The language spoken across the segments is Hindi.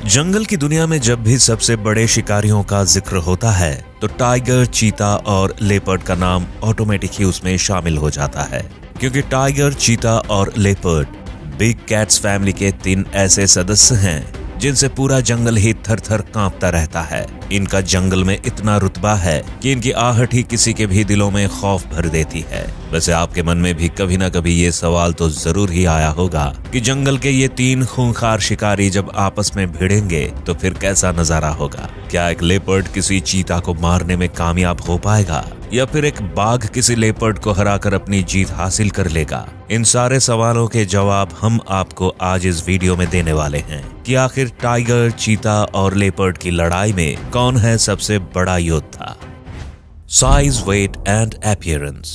जंगल की दुनिया में जब भी सबसे बड़े शिकारियों का जिक्र होता है तो टाइगर, चीता और लेपर्ड का नाम ऑटोमेटिक ही उसमें शामिल हो जाता है, क्योंकि टाइगर, चीता और लेपर्ड बिग कैट्स फैमिली के 3 ऐसे सदस्य हैं जिनसे पूरा जंगल ही थर थर कांपता रहता है। इनका जंगल में इतना रुतबा है कि इनकी आहट ही किसी के भी दिलों में खौफ भर देती है। वैसे आपके मन में भी कभी ना कभी ये सवाल तो जरूर ही आया होगा कि जंगल के ये 3 खूंखार शिकारी जब आपस में भिड़ेंगे तो फिर कैसा नजारा होगा। क्या एक लेपर्ड किसी चीता को मारने में कामयाब हो पाएगा या फिर एक बाघ किसी लेपर्ड को हराकर अपनी जीत हासिल कर लेगा? इन सारे सवालों के जवाब हम आपको आज इस वीडियो में देने वाले हैं कि आखिर टाइगर, चीता और लेपर्ड की लड़ाई में कौन है सबसे बड़ा योद्धा। Size, weight and appearance.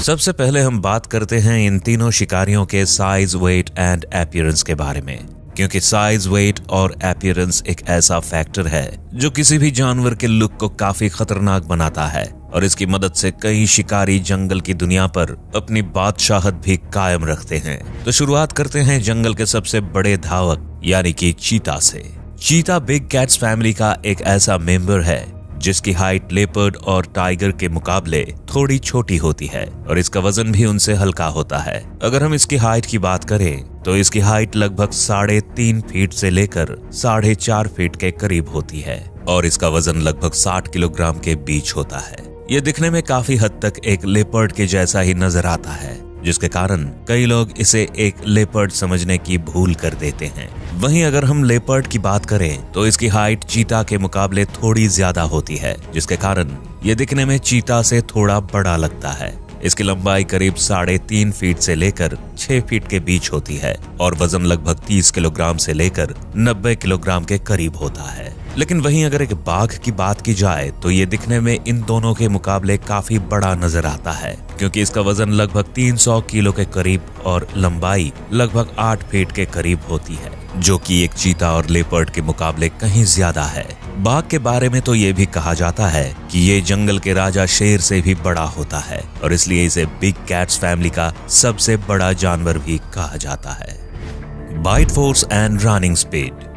सबसे पहले हम बात करते हैं इन तीनों शिकारियों के साइज, वेट एंड अपीयरेंस के बारे में, क्योंकि साइज, वेट और अपीयरेंस एक ऐसा फैक्टर है जो किसी भी जानवर के लुक को काफी खतरनाक बनाता है और इसकी मदद से कई शिकारी जंगल की दुनिया पर अपनी बादशाहत भी कायम रखते हैं। तो शुरुआत करते हैं जंगल के सबसे बड़े धावक यानी कि चीता से। चीता बिग कैट्स फैमिली का एक ऐसा मेंबर है जिसकी हाइट लेपर्ड और टाइगर के मुकाबले थोड़ी छोटी होती है और इसका वजन भी उनसे हल्का होता है। अगर हम इसकी हाइट की बात करें तो इसकी हाइट लगभग 3.5 फीट से लेकर 4.5 फीट के करीब होती है और इसका वजन लगभग 60 किलोग्राम के बीच होता है। ये दिखने में काफी हद तक एक लेपर्ड के जैसा ही नजर आता है, जिसके कारण कई लोग इसे एक लेपर्ड समझने की भूल कर देते हैं। वहीं अगर हम लेपर्ड की बात करें तो इसकी हाइट चीता के मुकाबले थोड़ी ज्यादा होती है, जिसके कारण ये दिखने में चीता से थोड़ा बड़ा लगता है। इसकी लंबाई करीब 3.5 फीट से लेकर 6 फीट के बीच होती है और वजन लगभग 30 किलोग्राम से लेकर 90 किलोग्राम के करीब होता है। लेकिन वहीं अगर एक बाघ की बात की जाए तो ये दिखने में इन दोनों के मुकाबले काफी बड़ा नजर आता है, क्योंकि इसका वजन लगभग 300 किलो के करीब और लंबाई लगभग 8 फीट के करीब होती है, जो कि एक चीता और लेपर्ड के मुकाबले कहीं ज्यादा है। बाघ के बारे में तो ये भी कहा जाता है कि ये जंगल के राजा शेर से भी बड़ा होता है और इसलिए इसे बिग कैट्स फैमिली का सबसे बड़ा जानवर भी कहा जाता है। Bite force and running speed.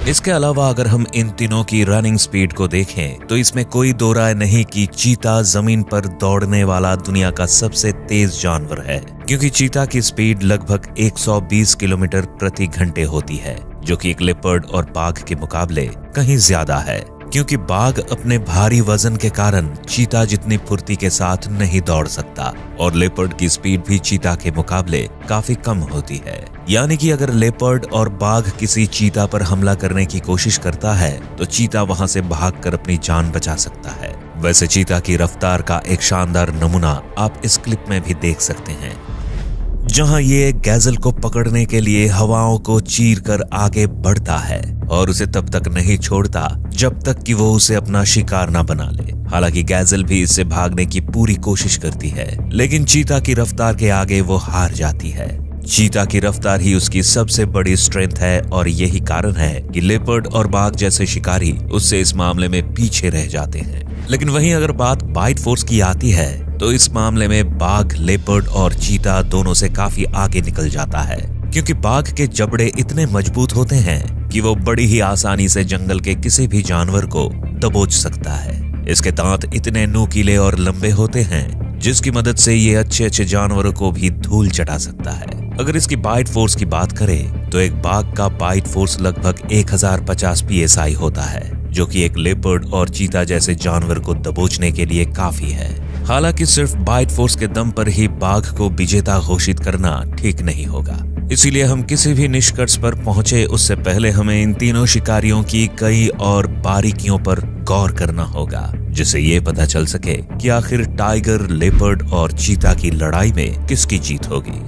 इसके अलावा अगर हम इन तीनों की रनिंग स्पीड को देखें तो इसमें कोई दो राय नहीं कि चीता जमीन पर दौड़ने वाला दुनिया का सबसे तेज जानवर है, क्योंकि चीता की स्पीड लगभग 120 किलोमीटर प्रति घंटे होती है, जो कि एक लेपर्ड और बाघ के मुकाबले कहीं ज्यादा है, क्योंकि बाघ अपने भारी वजन के कारण चीता जितनी फुर्ती के साथ नहीं दौड़ सकता और लेपर्ड की स्पीड भी चीता के मुकाबले काफी कम होती है। यानी कि अगर लेपर्ड और बाघ किसी चीता पर हमला करने की कोशिश करता है तो चीता वहां से भागकर अपनी जान बचा सकता है। वैसे चीता की रफ्तार का एक शानदार नमूना आप इस क्लिप में भी देख सकते हैं, जहां ये गैजल को पकड़ने के लिए हवाओं को चीर कर आगे बढ़ता है और उसे तब तक नहीं छोड़ता जब तक कि वो उसे अपना शिकार ना बना ले। हालांकि गैजल भी इससे भागने की पूरी कोशिश करती है, लेकिन चीता की रफ्तार के आगे वो हार जाती है। चीता की रफ्तार ही उसकी सबसे बड़ी स्ट्रेंथ है और यही कारण है कि लेपर्ड और बाघ जैसे शिकारी उससे इस मामले में पीछे रह जाते हैं। लेकिन वहीं अगर बात बाइट फोर्स की आती है तो इस मामले में बाघ, लेपर्ड और चीता दोनों से काफी आगे निकल जाता है, क्योंकि बाघ के जबड़े इतने मजबूत होते हैं कि वो बड़ी ही आसानी से जंगल के किसी भी जानवर को दबोच सकता है। इसके दांत इतने नुकीले और लंबे होते हैं जिसकी मदद से ये अच्छे जानवरों को भी धूल चटा सकता है। अगर इसकी बाइट फोर्स की बात करें तो एक बाघ का बाइट फोर्स लगभग 1050 PSI होता है, जो कि एक लेपर्ड और चीता जैसे जानवर को दबोचने के लिए काफी है। हालांकि सिर्फ बाइट फोर्स के दम पर ही बाघ को विजेता घोषित करना ठीक नहीं होगा, इसीलिए हम किसी भी निष्कर्ष पर पहुंचे उससे पहले हमें इन तीनों शिकारियों की कई और बारीकियों पर गौर करना होगा, जिससे ये पता चल सके कि आखिर टाइगर, लेपर्ड और चीता की लड़ाई में किसकी जीत होगी।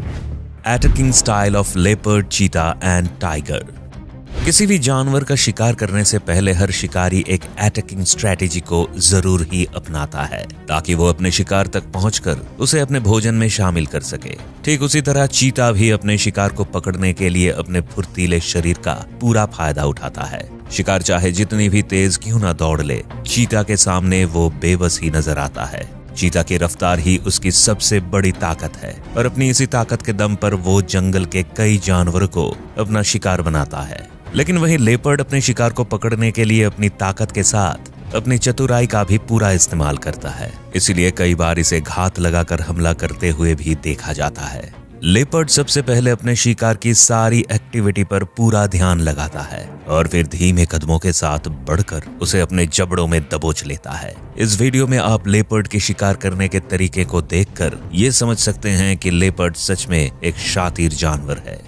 अटैकिंग स्टाइल ऑफ लेपर्ड, चीता एंड टाइगर। किसी भी जानवर का शिकार करने से पहले हर शिकारी एक अटैकिंग स्ट्रेटेजी को जरूर ही अपनाता है, ताकि वो अपने शिकार तक पहुंचकर उसे अपने भोजन में शामिल कर सके। ठीक उसी तरह चीता भी अपने शिकार को पकड़ने के लिए अपने फुर्तीले शरीर का पूरा फायदा उठाता है। शिकार चाहे जितनी भी तेज क्यों ना दौड़ ले, चीता के सामने वो बेबस ही नजर आता है। चीता की रफ्तार ही उसकी सबसे बड़ी ताकत है और अपनी इसी ताकत के दम पर वो जंगल के कई जानवरों को अपना शिकार बनाता है। लेकिन वहीं लेपर्ड अपने शिकार को पकड़ने के लिए अपनी ताकत के साथ अपनी चतुराई का भी पूरा इस्तेमाल करता है, इसीलिए कई बार इसे घात लगाकर हमला करते हुए भी देखा जाता है। लेपर्ड सबसे पहले अपने शिकार की सारी एक्टिविटी पर पूरा ध्यान लगाता है और फिर धीमे कदमों के साथ बढ़कर उसे अपने जबड़ों में दबोच लेता है। इस वीडियो में आप लेपर्ड के शिकार करने के तरीके को देखकर ये समझ सकते हैं कि लेपर्ड सच में एक शातिर जानवर है।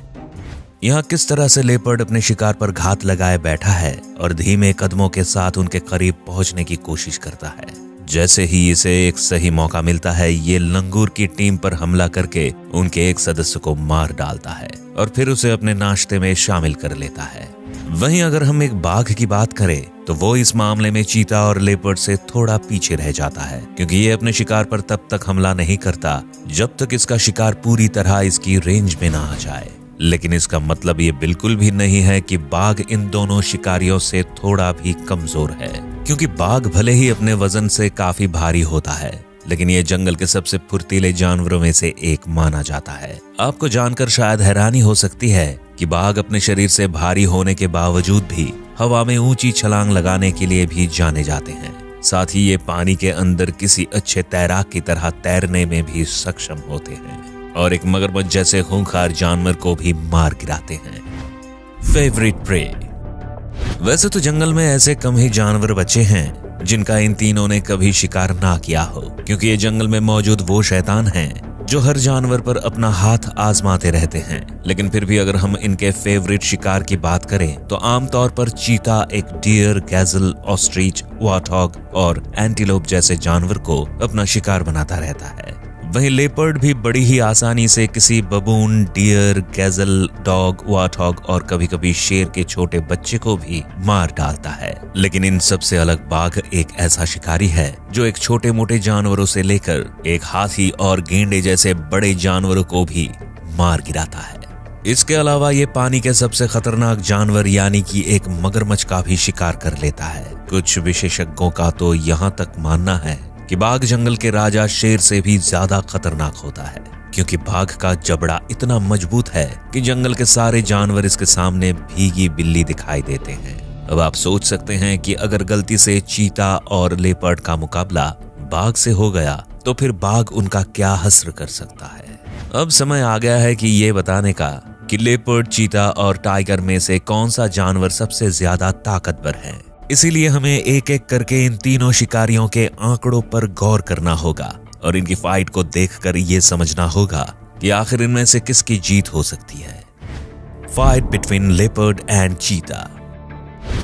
यहाँ किस तरह से लेपर्ड अपने शिकार पर घात लगाए बैठा है और धीमे कदमों के साथ उनके करीब पहुंचने की कोशिश करता है। जैसे ही इसे एक सही मौका मिलता है, ये लंगूर की टीम पर हमला करके उनके एक सदस्य को मार डालता है और फिर उसे अपने नाश्ते में शामिल कर लेता है। वहीं अगर हम एक बाघ की बात करें तो वो इस मामले में चीता और लेपर्ड से थोड़ा पीछे रह जाता है, क्योंकि ये अपने शिकार पर तब तक हमला नहीं करता जब तक इसका शिकार पूरी तरह इसकी रेंज में ना आ जाए। लेकिन इसका मतलब ये बिल्कुल भी नहीं है कि बाघ इन दोनों शिकारियों से थोड़ा भी कमजोर है, क्योंकि बाघ भले ही अपने वजन से काफी भारी होता है, लेकिन ये जंगल के सबसे फुर्तीले जानवरों में से एक माना जाता है। आपको जानकर शायद हैरानी हो सकती है कि बाघ अपने शरीर से भारी होने के बावजूद भी हवा में ऊंची छलांग लगाने के लिए भी जाने जाते हैं। साथ ही ये पानी के अंदर किसी अच्छे तैराक की तरह तैरने में भी सक्षम होते हैं और एक मगरमच्छ जैसे खूंखार जानवर को भी मार गिराते हैं। Favourite prey. वैसे तो जंगल में ऐसे कम ही जानवर बचे हैं जिनका इन तीनों ने कभी शिकार ना किया हो, क्योंकि ये जंगल में मौजूद वो शैतान हैं जो हर जानवर पर अपना हाथ आजमाते रहते हैं। लेकिन फिर भी अगर हम इनके फेवरेट शिकार की बात करें तो आमतौर पर चीता एक डियर, गैजल, ऑस्ट्रिच, वार्थॉग और एंटीलोप जैसे जानवर को अपना शिकार बनाता रहता है। वहीं लेपर्ड भी बड़ी ही आसानी से किसी बबून, डियर, गैजल, डॉग, वार्थॉग और कभी कभी शेर के छोटे बच्चे को भी मार डालता है। लेकिन इन सबसे अलग बाघ एक ऐसा शिकारी है जो एक छोटे मोटे जानवरों से लेकर एक हाथी और गेंडे जैसे बड़े जानवरों को भी मार गिराता है। इसके अलावा ये पानी के सबसे खतरनाक जानवर यानी कि एक मगरमच्छ का भी शिकार कर लेता है। कुछ विशेषज्ञों का तो यहाँ तक मानना है कि बाघ जंगल के राजा शेर से भी ज्यादा खतरनाक होता है, क्योंकि बाघ का जबड़ा इतना मजबूत है कि जंगल के सारे जानवर इसके सामने भीगी बिल्ली दिखाई देते हैं। अब आप सोच सकते हैं कि अगर गलती से चीता और लेपर्ड का मुकाबला बाघ से हो गया तो फिर बाघ उनका क्या हश्र कर सकता है। अब समय आ गया है कि ये बताने का कि लेपर्ड, चीता और टाइगर में से कौन सा जानवर सबसे ज्यादा ताकतवर है। इसीलिए हमें एक एक करके इन तीनों शिकारियों के आंकड़ों पर गौर करना होगा और इनकी फाइट को देखकर ये समझना होगा कि आखिर इनमें से किसकी जीत हो सकती है। फाइट बिटवीन लेपर्ड एंड चीता।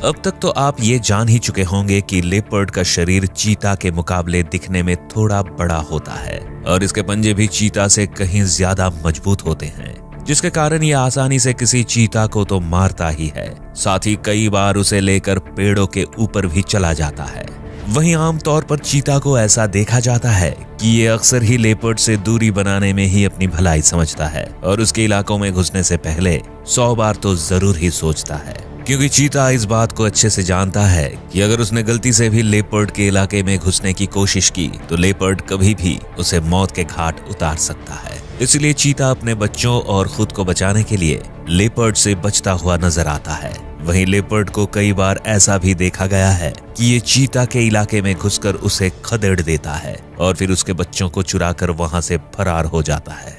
अब तक तो आप ये जान ही चुके होंगे कि लेपर्ड का शरीर चीता के मुकाबले दिखने में थोड़ा बड़ा होता है और इसके पंजे भी चीता से कहीं ज्यादा मजबूत होते हैं, जिसके कारण ये आसानी से किसी चीता को तो मारता ही है, साथ ही कई बार उसे लेकर पेड़ों के ऊपर भी चला जाता है। वहीं आमतौर पर चीता को ऐसा देखा जाता है कि ये अक्सर ही लेपर्ड से दूरी बनाने में ही अपनी भलाई समझता है और उसके इलाकों में घुसने से पहले 100 बार तो जरूर ही सोचता है, क्योंकि चीता इस बात को अच्छे से जानता है कि अगर उसने गलती से भी लेपर्ड के इलाके में घुसने की कोशिश की तो लेपर्ड कभी भी उसे मौत के घाट उतार सकता है। इसलिए चीता अपने बच्चों और खुद को बचाने के लिए लेपर्ड से बचता हुआ नजर आता है। वहीं लेपर्ड को कई बार ऐसा भी देखा गया है कि ये चीता के इलाके में घुसकर उसे खदेड़ देता है और फिर उसके बच्चों को चुराकर वहां से फरार हो जाता है।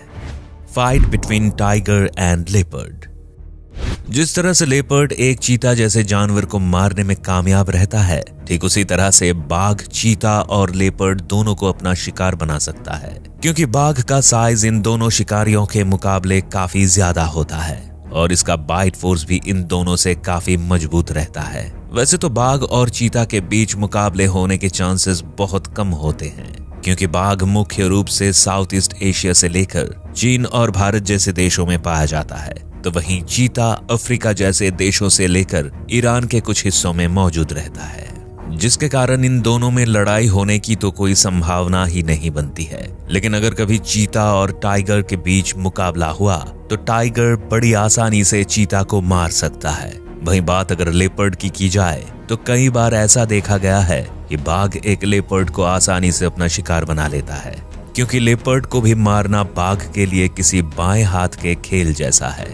Fight between tiger and leopard. जिस तरह से लेपर्ड एक चीता जैसे जानवर को मारने में कामयाब रहता है, ठीक उसी तरह से बाघ चीता और लेपर्ड दोनों को अपना शिकार बना सकता है, क्योंकि बाघ का साइज इन दोनों शिकारियों के मुकाबले काफी ज्यादा होता है और इसका बाइट फोर्स भी इन दोनों से काफी मजबूत रहता है। वैसे तो बाघ और चीता के बीच मुकाबले होने के चांसेस बहुत कम होते हैं, क्योंकि बाघ मुख्य रूप से साउथ ईस्ट एशिया से लेकर चीन और भारत जैसे देशों में पाया जाता है, तो वहीं चीता अफ्रीका जैसे देशों से लेकर ईरान के कुछ हिस्सों में मौजूद रहता है, जिसके कारण इन दोनों में लड़ाई होने की तो कोई संभावना ही नहीं बनती है। लेकिन अगर कभी चीता और टाइगर के बीच मुकाबला हुआ तो टाइगर बड़ी आसानी से चीता को मार सकता है। वहीं बात अगर लेपर्ड की जाए तो कई बार ऐसा देखा गया है कि बाघ एक लेपर्ड को आसानी से अपना शिकार बना लेता है, क्योंकि लेपर्ड को भी मारना बाघ के लिए किसी बाएं हाथ के खेल जैसा है।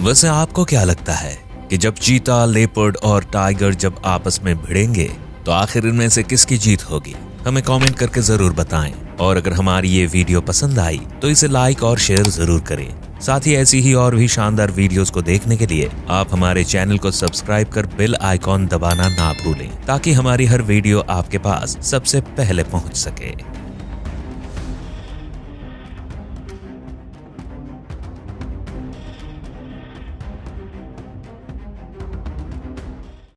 वैसे आपको क्या लगता है कि जब चीता, लेपर्ड और टाइगर जब आपस में भिड़ेंगे तो आखिर इनमें से किसकी जीत होगी? हमें कमेंट करके जरूर बताएं। और अगर हमारी ये वीडियो पसंद आई तो इसे लाइक और शेयर जरूर करें। साथ ही ऐसी ही और भी शानदार वीडियोस को देखने के लिए आप हमारे चैनल को सब्सक्राइब कर बेल आइकॉन दबाना ना भूलें, ताकि हमारी हर वीडियो आपके पास सबसे पहले पहुंच सके।